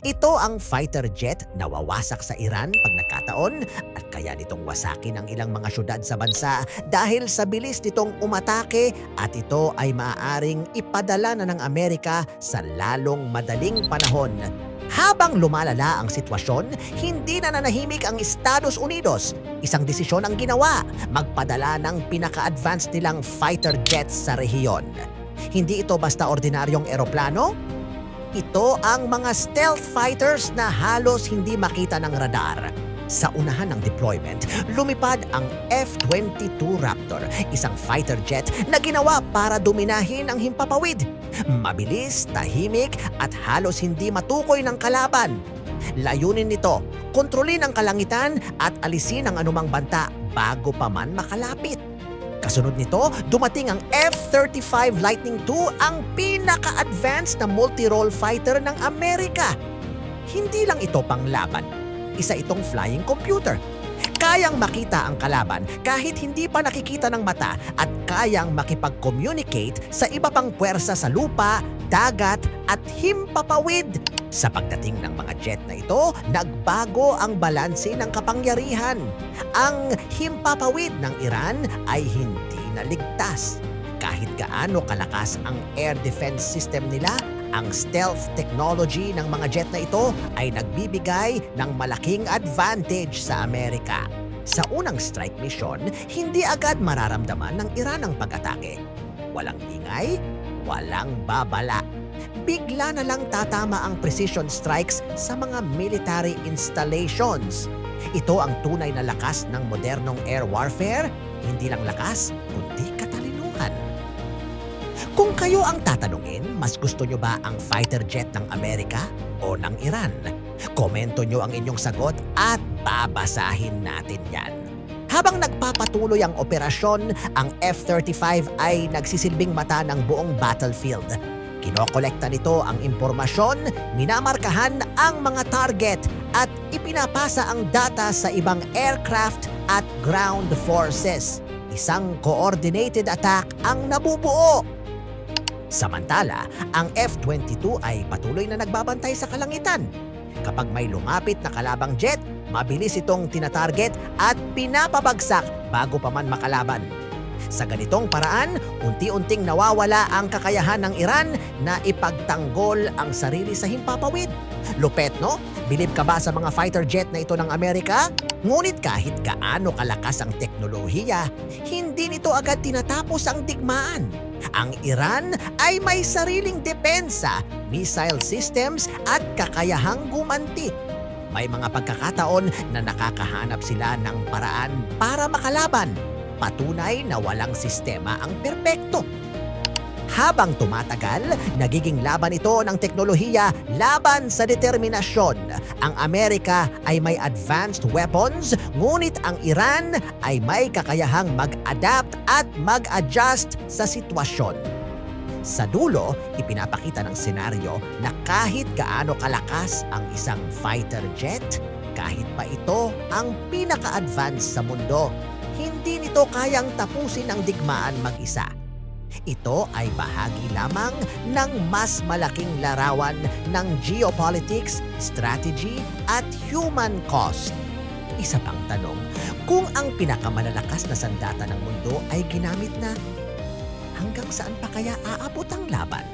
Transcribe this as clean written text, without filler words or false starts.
Ito ang fighter jet na wawasak sa Iran pag nagkataon at kaya nitong wasakin ang ilang mga syudad sa bansa dahil sa bilis nitong umatake at ito ay maaaring ipadala na ng Amerika sa lalong madaling panahon. Habang lumalala ang sitwasyon, hindi na nanahimik ang Estados Unidos. Isang desisyon ang ginawa, magpadala ng pinaka-advanced nilang fighter jets sa rehiyon. Hindi ito basta ordinaryong eroplano. Ito ang mga stealth fighters na halos hindi makita ng radar. Sa unahan ng deployment, lumipad ang F-22 Raptor, isang fighter jet na ginawa para dominahin ang himpapawid. Mabilis, tahimik at halos hindi matukoy ng kalaban. Layunin nito, kontrolin ang kalangitan at alisin ang anumang banta bago pa man makalapit. Kasunod nito, dumating ang F-35 Lightning II, ang pinaka-advanced na multi-role fighter ng Amerika. Hindi lang ito panglaban, isa itong flying computer. Kayang makita ang kalaban kahit hindi pa nakikita ng mata at kayang makipag-communicate sa iba pang puwersa sa lupa, dagat at himpapawid. Sa pagdating ng mga jet na ito, nagbago ang balanse ng kapangyarihan. Ang himpapawid ng Iran ay hindi naligtas. Kahit gaano kalakas ang air defense system nila, ang stealth technology ng mga jet na ito ay nagbibigay ng malaking advantage sa Amerika. Sa unang strike mission, hindi agad mararamdaman ng Iran ang pag-atake. Walang ingay, walang babala. Bigla na lang tatama ang precision strikes sa mga military installations. Ito ang tunay na lakas ng modernong air warfare, hindi lang lakas, kundi katalinuhan. Kung kayo ang tatanungin, mas gusto nyo ba ang fighter jet ng Amerika o ng Iran? Komento nyo ang inyong sagot at babasahin natin yan. Habang nagpapatuloy ang operasyon, ang F-35 ay nagsisilbing mata ng buong battlefield. Kinokolekta nito ang impormasyon, minamarkahan ang mga target at ipinapasa ang data sa ibang aircraft at ground forces. Isang coordinated attack ang nabubuo. Samantala, ang F-22 ay patuloy na nagbabantay sa kalangitan. Kapag may lumapit na kalabang jet, mabilis itong tinatarget at pinapabagsak bago pa man makalaban. Sa ganitong paraan, unti-unting nawawala ang kakayahan ng Iran na ipagtanggol ang sarili sa himpapawid. Lupet, no? Bilib ka ba sa mga fighter jet na ito ng Amerika? Ngunit kahit gaano kalakas ang teknolohiya, hindi nito agad tinatapos ang digmaan. Ang Iran ay may sariling depensa, missile systems at kakayahang gumanti. May mga pagkakataon na nakakahanap sila ng paraan para makalaban. Patunay na walang sistema ang perpekto. Habang tumatagal, nagiging laban ito ng teknolohiya laban sa determinasyon. Ang Amerika ay may advanced weapons, ngunit ang Iran ay may kakayahang mag-adapt at mag-adjust sa sitwasyon. Sa dulo, ipinapakita ng senaryo na kahit gaano kalakas ang isang fighter jet, kahit pa ito ang pinaka-advanced sa mundo, hindi nito kayang tapusin ang digmaan mag-isa. Ito ay bahagi lamang ng mas malaking larawan ng geopolitics, strategy at human cost. Isa pang tanong, kung ang pinakamalalakas na sandata ng mundo ay ginamit na, hanggang saan pa kaya aabot ang laban?